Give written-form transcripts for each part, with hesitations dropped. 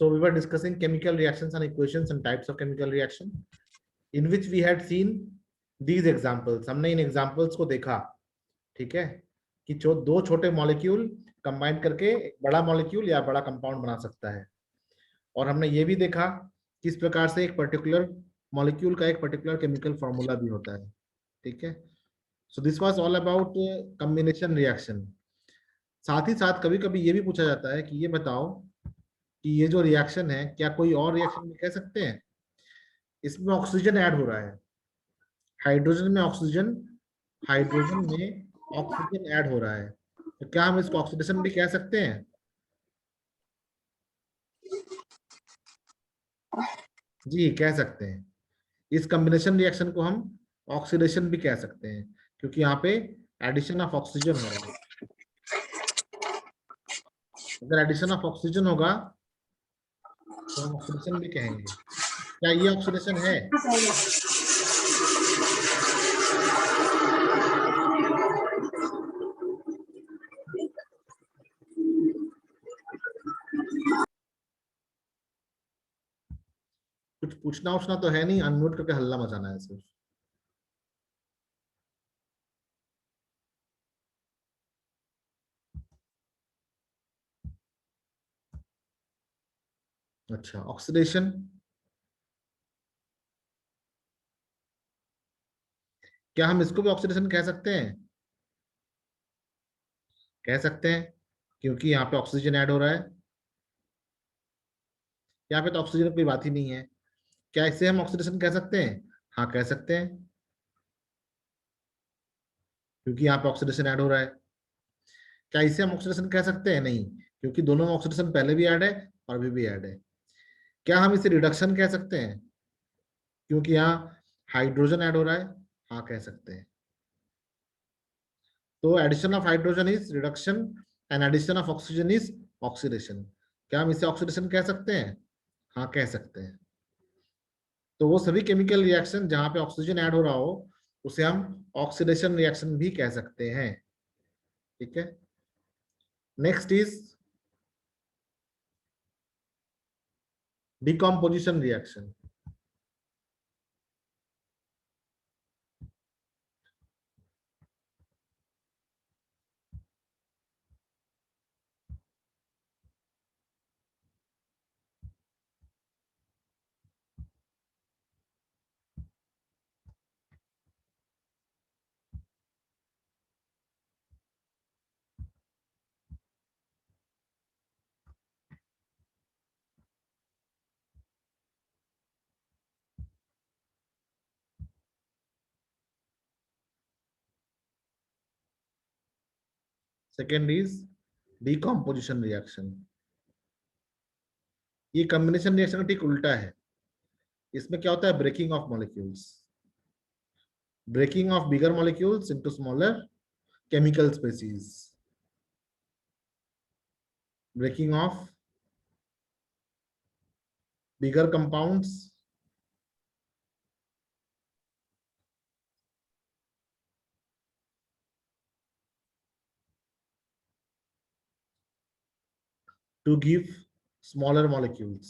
So we were discussing chemical reactions and equations and types of chemical reaction, in which we had seen these examples. हमने इन examples को देखा, ठीक है, कि जो दो छोटे मॉलिक्यूल कंबाइन करके एक बड़ा मॉलिक्यूल या बड़ा कंपाउंड बना सकता है, और हमने ये भी देखा किस प्रकार से एक पर्टिकुलर मॉलिक्यूल का एक पर्टिकुलर केमिकल फॉर्मूला भी होता है, ठीक है. So this was all about combination reaction. साथ ही साथ कभी कभी ये भी पूछा जाता है कि ये बताओ कि ये जो रिएक्शन है क्या कोई और रिएक्शन भी कह सकते हैं. इसमें ऑक्सीजन ऐड हो रहा है, हाइड्रोजन में ऑक्सीजन ऐड हो रहा है, तो क्या हम इसको ऑक्सीडेशन भी कह सकते हैं? जी कह सकते हैं. इस कॉम्बिनेशन रिएक्शन को हम ऑक्सीडेशन भी कह सकते हैं, क्योंकि यहाँ पे एडिशन ऑफ ऑक्सीजन हो रहा है. अगर एडिशन ऑफ ऑक्सीजन होगा तो हम ऑक्सीडेशन भी कहेंगे. क्या ये ऑक्सीडेशन है? कुछ पूछना उछना तो है नहीं, अनम्यूट करके हल्ला मचाना है सिर्फ. अच्छा, ऑक्सीडेशन. क्या हम इसको भी ऑक्सीडेशन कह सकते हैं? कह सकते हैं, क्योंकि यहाँ पे ऑक्सीजन ऐड हो रहा है. यहाँ पे तो ऑक्सीजन की कोई बात ही नहीं है. क्या इसे हम ऑक्सीडेशन कह सकते हैं? हाँ कह सकते हैं, क्योंकि यहाँ पे ऑक्सीडेशन ऐड हो रहा है. क्या इसे हम ऑक्सीडेशन कह सकते हैं? नहीं, क्योंकि दोनों में ऑक्सीडेशन पहले भी ऐड है और अभी भी ऐड है. क्या हम इसे रिडक्शन कह सकते हैं? क्योंकि यहाँ हाइड्रोजन ऐड हो रहा है. हाँ कह सकते हैं. तो addition of hydrogen is reduction and addition of oxygen is oxidation. क्या हम इसे ऑक्सीडेशन कह सकते हैं? हाँ कह सकते हैं. तो वो सभी केमिकल रिएक्शन जहां पे ऑक्सीजन ऐड हो रहा हो उसे हम ऑक्सीडेशन रिएक्शन भी कह सकते हैं, ठीक है. Next is decomposition reaction. Second is decomposition reaction. ये कॉम्बिनेशन रिएक्शन का ठीक उल्टा है. इसमें क्या होता है? Breaking of molecules, breaking of bigger molecules into smaller chemical species, breaking of bigger compounds to give smaller molecules.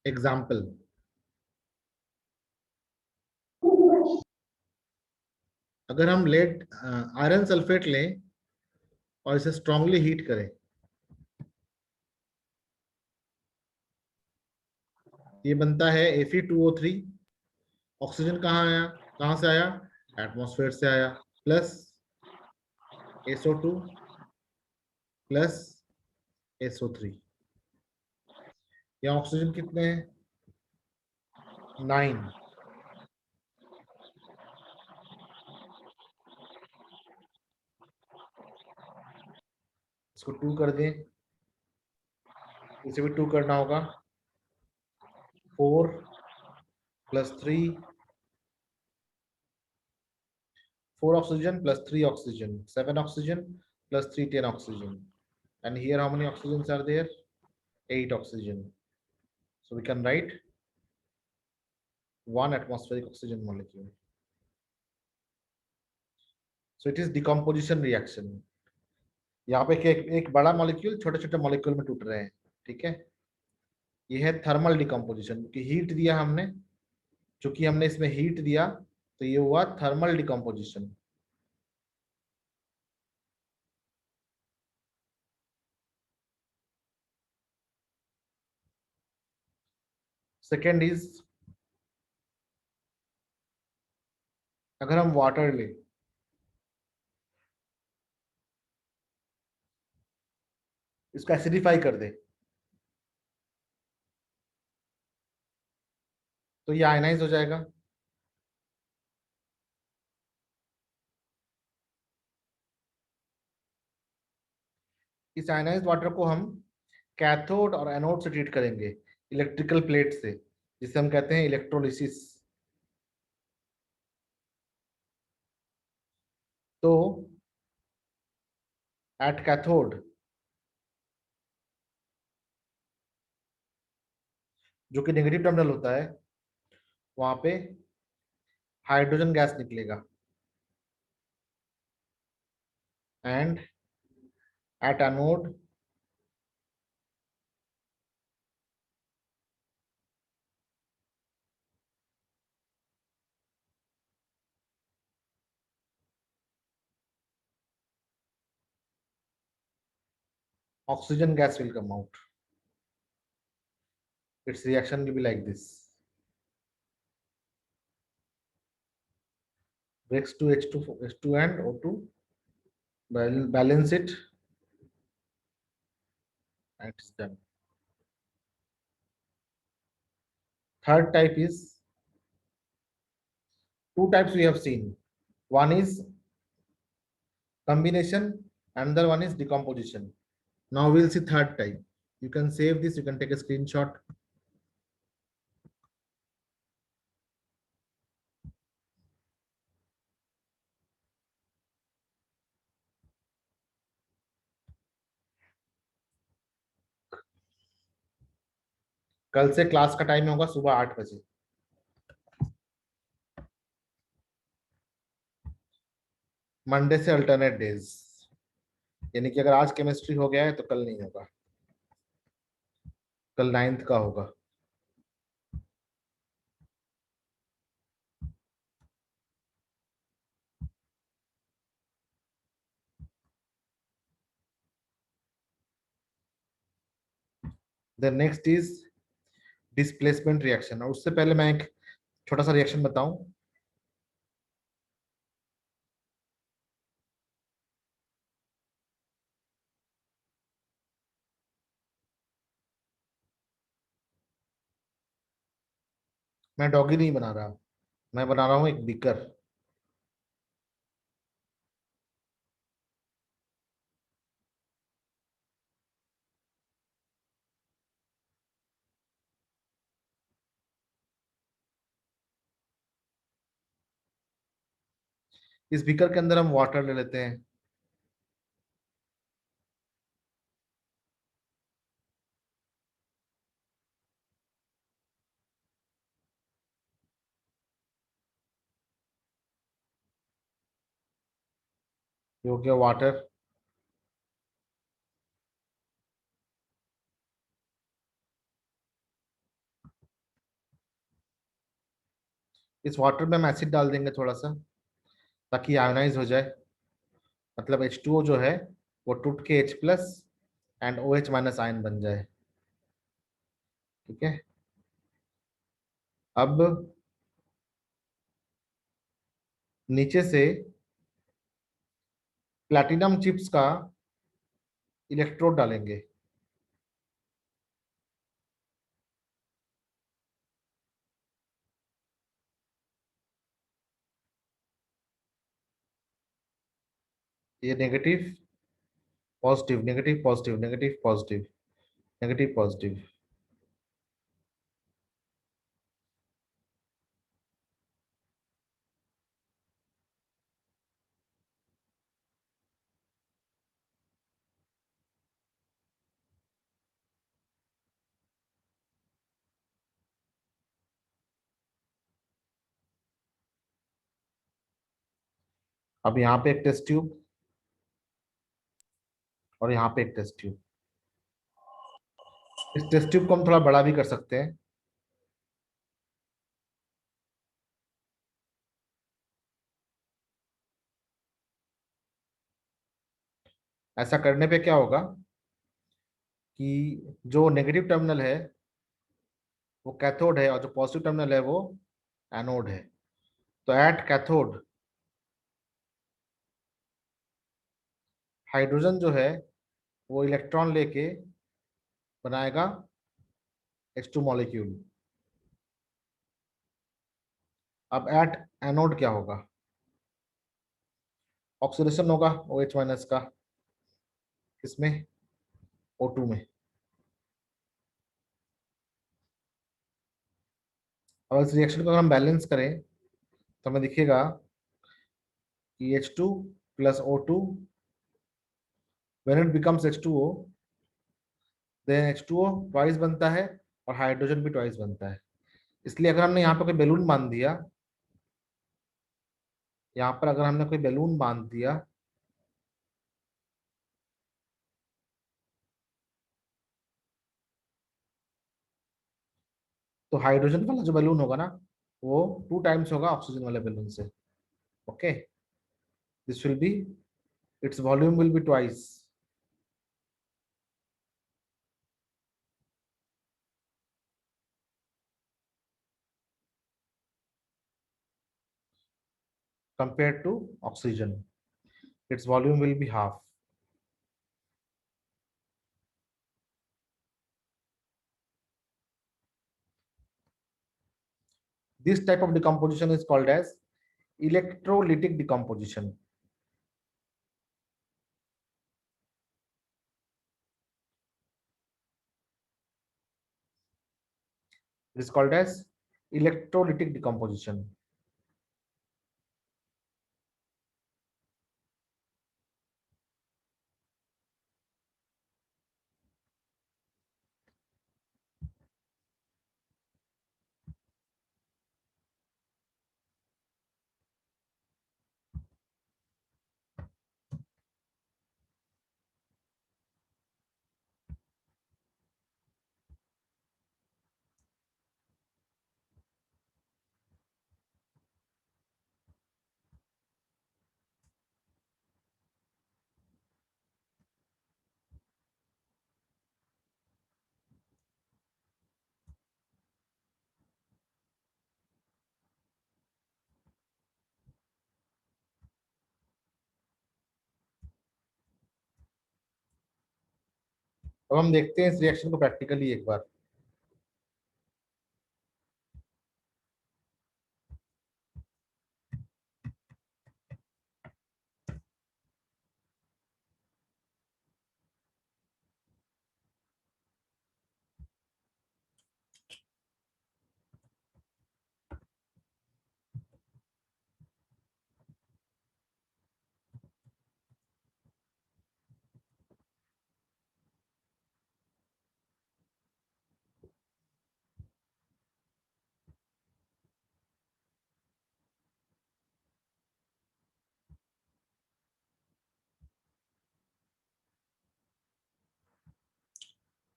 Example, अगर हम लेड आयरन सल्फेट लें और इसे स्ट्रांगली हीट करें, ये बनता है Fe2O3. ऑक्सीजन कहाँ आया? कहाँ से आया? एटमॉस्फेयर से आया. Plus SO2 plus SO3. यहाँ ऑक्सीजन कितने हैं? 9. इसको 2 कर दें, इसे भी 2 करना होगा. 4 plus 3, 4 oxygen plus 3 oxygen, 7 oxygen plus 3, 10 oxygen. And here how many oxygens are there? 8 oxygen. So we can write 1 atmospheric oxygen molecule. So it is decomposition reaction. यहाँ पे एक बड़ा मॉलिक्यूल छोटे छोटे मॉलिक्यूल में टूट रहे हैं, ठीक है। ये है थर्मल डिकम्पोजिशन, कि हीट दिया हमने, चूंकि हमने इसमें हीट दिया तो ये हुआ थर्मल डिकम्पोजिशन। सेकेंड इज, अगर हम वाटर ले, इसको एसिडिफाई कर दे, तो ये आयनाइज हो जाएगा। इस आयनाइज वाटर को हम कैथोड और एनोड से ट्रीट करेंगे, इलेक्ट्रिकल प्लेट से, जिसे हम कहते हैं इलेक्ट्रोलिसिस। तो एट कैथोड, जो कि नेगेटिव टर्मिनल होता है, वहां पे हाइड्रोजन गैस निकलेगा, and at anode oxygen gas will come out. Its reaction will be like this: breaks to H2 and O2, balance it, and it's done. Third type is, two types we have seen. One is combination, another one is decomposition. Now we'll see third type. You can save this, you can take a screenshot. कल से class का time होगा सुबह 8 बजे, Monday से alternate days, यानी कि अगर आज केमिस्ट्री हो गया है तो कल नहीं होगा, कल 9th का होगा। The next is displacement reaction, और उससे पहले मैं एक छोटा सा रिएक्शन बताऊं। मैं डॉगी नहीं बना रहा, मैं बना रहा हूँ एक बीकर। इस बीकर के अंदर हम वाटर ले लेते हैं, ये हो गया वाटर। इस वाटर में हम एसिड डाल देंगे थोड़ा सा, ताकि आयोनाइज हो जाए, मतलब H2O जो है वो टूट के H+ एंड OH- आयन बन जाए, ठीक है। अब नीचे से प्लैटिनम चिप्स का इलेक्ट्रोड डालेंगे, ये negative positive negative positive negative positive negative positive. अब यहाँ पे एक टेस्ट ट्यूब, और यहाँ पे एक टेस्ट ट्यूब। इस टेस्ट ट्यूब को हम थोड़ा बड़ा भी कर सकते हैं। ऐसा करने पे क्या होगा कि जो नेगेटिव टर्मिनल है वो कैथोड है और जो पॉजिटिव टर्मिनल है वो एनोड है। तो एट कैथोड हाइड्रोजन जो है वो इलेक्ट्रॉन लेके बनाएगा H2 मॉलिक्यूल। अब एट एनोड क्या होगा, ऑक्सीडेशन होगा OH माइनस का, किसमें, O2 में। अब इस रिएक्शन को अगर हम बैलेंस करें तो हमें दिखेगा कि H2 plus O2 when it becomes H2O then H2O twice बनता है और हाइड्रोजन भी ट्वाइस बनता है। इसलिए अगर हमने यहाँ पर कोई बैलून बांध दिया, यहाँ पर अगर हमने कोई बैलून बांध दिया तो हाइड्रोजन वाला जो बैलून होगा ना वो 2 टाइम्स होगा ऑक्सीजन वाले बैलून से। Okay, this will be, its volume will be twice. Compared to oxygen, its volume will be half. This type of decomposition is called as electrolytic decomposition. It is called as electrolytic decomposition. अब हम देखते हैं इस reaction को practically एक बार।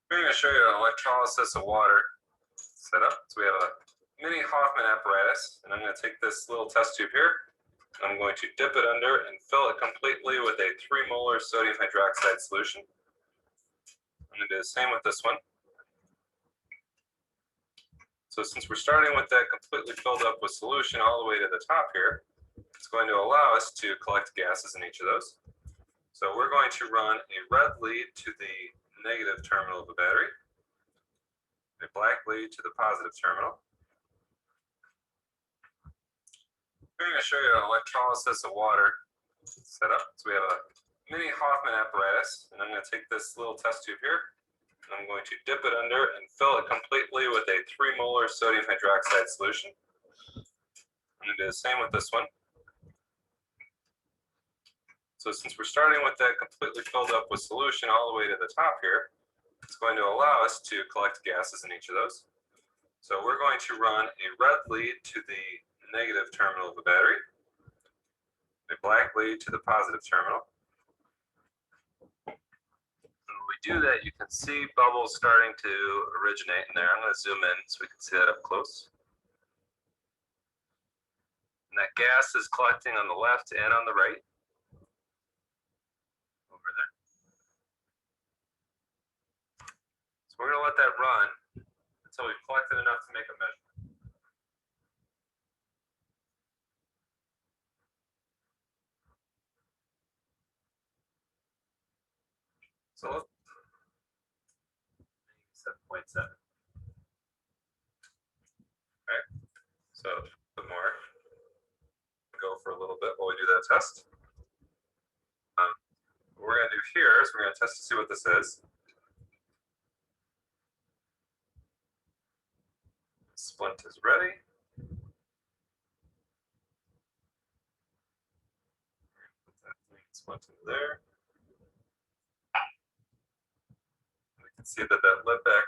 We're going to show you an electrolysis of water setup. So we have a mini Hoffman apparatus, and I'm going to take this little test tube here. I'm going to dip it under and fill it completely with a 3 molar sodium hydroxide solution. I'm going to do the same with this one. So since we're starting with that completely filled up with solution all the way to the top here, it's going to allow us to collect gases in each of those. So we're going to run a red lead to the negative terminal of the battery, a black lead to the positive terminal. We're going to show you an electrolysis of water setup. So we have a mini Hoffman apparatus, and I'm going to take this little test tube here, and I'm going to dip it under and fill it completely with a 3 molar sodium hydroxide solution. I'm going to do the same with this one. So since we're starting with that completely filled up with solution all the way to the top here, it's going to allow us to collect gases in each of those. So we're going to run a red lead to the negative terminal of the battery, a black lead to the positive terminal. we do that, you can see bubbles starting to originate in there. I'm going to zoom in so we can see that up close. And that gas is collecting on the left and on the right. Over there. So we're going to let that run until we've collected enough to make a measurement. So let's 7.7. Okay, so a bit more. Go for a little bit while we do that test. What we're going to do here is we're going to test to see what this is. Splint is ready. Put that splint in there. We can see that that lit back.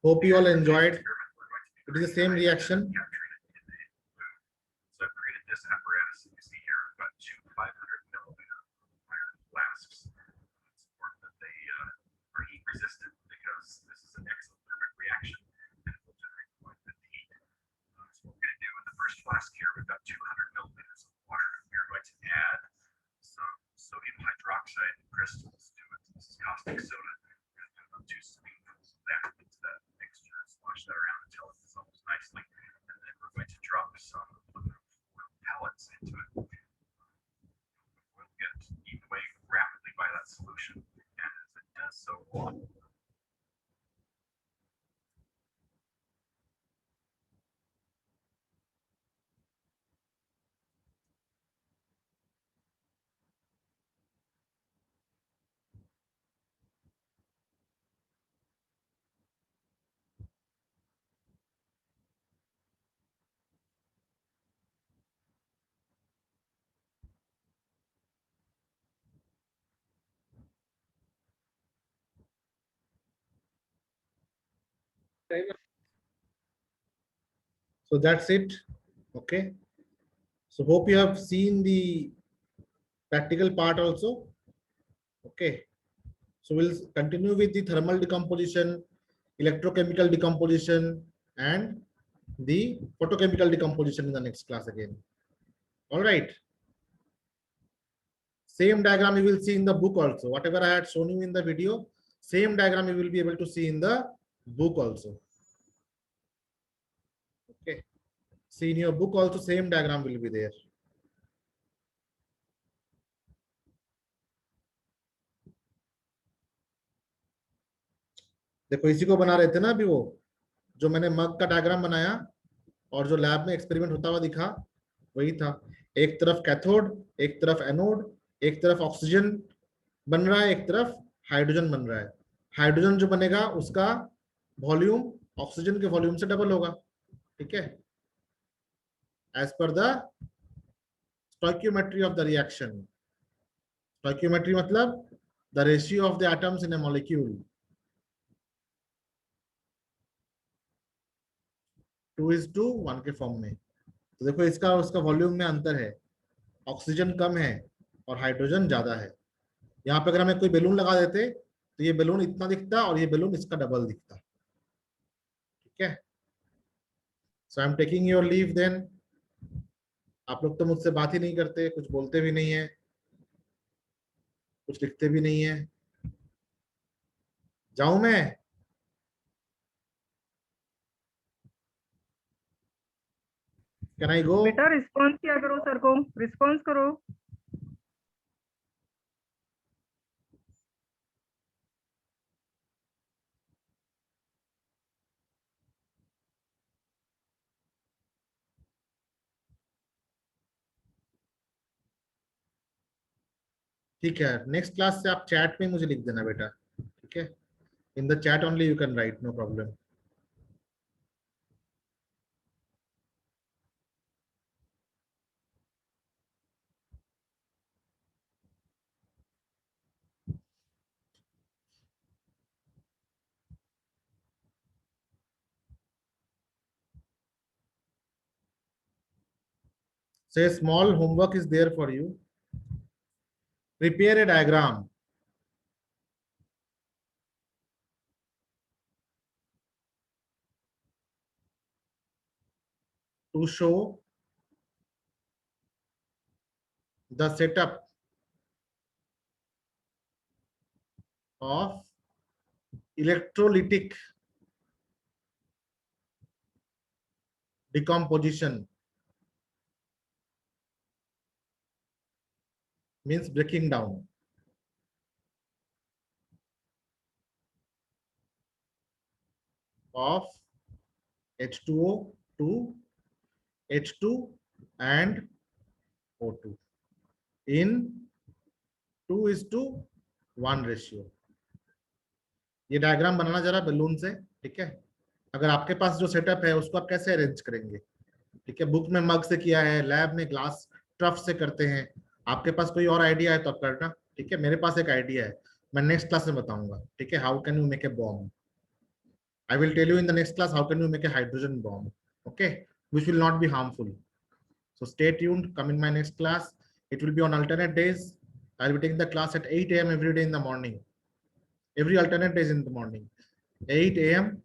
Hope you all enjoyed. It is the same reaction. So I've created this apparatus that you see here. I've got two 500 milliliter iron flasks. It's important that they are heat resistant because this is an exothermic reaction and it will generate quite a bit of heat. So what we're going to do in the first flask here, we've got 200 milliliters of water. We are going to add some sodium hydroxide crystals to it. This is caustic soda. We're going to do about 2 spoonfuls of that into that mixture and slosh that around until it dissolves nicely. And then we're going to drop some aluminum foil pellets into it. We'll get eaten away rapidly by that solution. And as it does so, So that's it. Okay. So hope you have seen the practical part also. Okay. So we'll continue with the thermal decomposition, electrochemical decomposition, and the photochemical decomposition in the next class again. All right. Same diagram you will see in the book also. Whatever I had shown you in the video, same diagram you will be able to see in the book also. Okay. See in your book also same diagram will be there. देखो इसी को बना रहे थे ना अभी वो जो मैंने मग का डायग्राम बनाया और जो लैब में एक्सपेरिमेंट होता हुआ दिखा वही था। एक तरफ कैथोड, एक तरफ एनोड, एक तरफ ऑक्सीजन बन रहा है, एक तरफ हाइड्रोजन बन रहा है। हाइड्रोजन जो बनेगा उसका वॉल्यूम ऑक्सीजन के वॉल्यूम से डबल होगा। ठीक है, as per the stoichiometry of the reaction. Stoichiometry मतलब the ratio of the atoms in a molecule. 2:1 के फॉर्म में। तो देखो इसका उसका वॉल्यूम में अंतर है, ऑक्सीजन कम है और हाइड्रोजन ज्यादा है। यहाँ पे अगर हमें कोई बैलून लगा देते तो ये बैलून इतना दिखता और ये बैलून इसका डबल दिखता। ठीक है, so I am taking your leave then. आप लोग तो मुझसे बात ही नहीं करते, कुछ बोलते भी नहीं है, कुछ लिखते भी नहीं है। जाऊं मैं? कैन आई गो? बेटा रिस्पॉन्स किया करो सर को, रिस्पॉन्स करो। ठीक है, नेक्स्ट क्लास से आप चैट में मुझे लिख देना बेटा। ठीक है, in the chat only you can write, no problem. So a small homework is there for you. Prepare a diagram to show the setup of electrolytic decomposition, means breaking down of H2O to H2 and O2 in 2:1 ratio. ये diagram बनाना जरा balloon से। ठीक है, अगर आपके पास जो setup है उसको आप कैसे अरेंज करेंगे? ठीक है, बुक में मग से किया है, लैब में ग्लास ट्रफ से करते हैं। आपके पास कोई और आइडिया है तो आप करना। ठीक है, मेरे पास एक आइडिया है, मैं नेक्स्ट क्लास में बताऊंगा। ठीक है, how can you make a bomb. I will tell you in the next class how can you make a hydrogen bomb, okay, which will not be harmful. So stay tuned, come in my next class. It will be on alternate days. I'll be taking the class at 8 a.m. every day in the morning. Every alternate days in the morning. 8 a.m.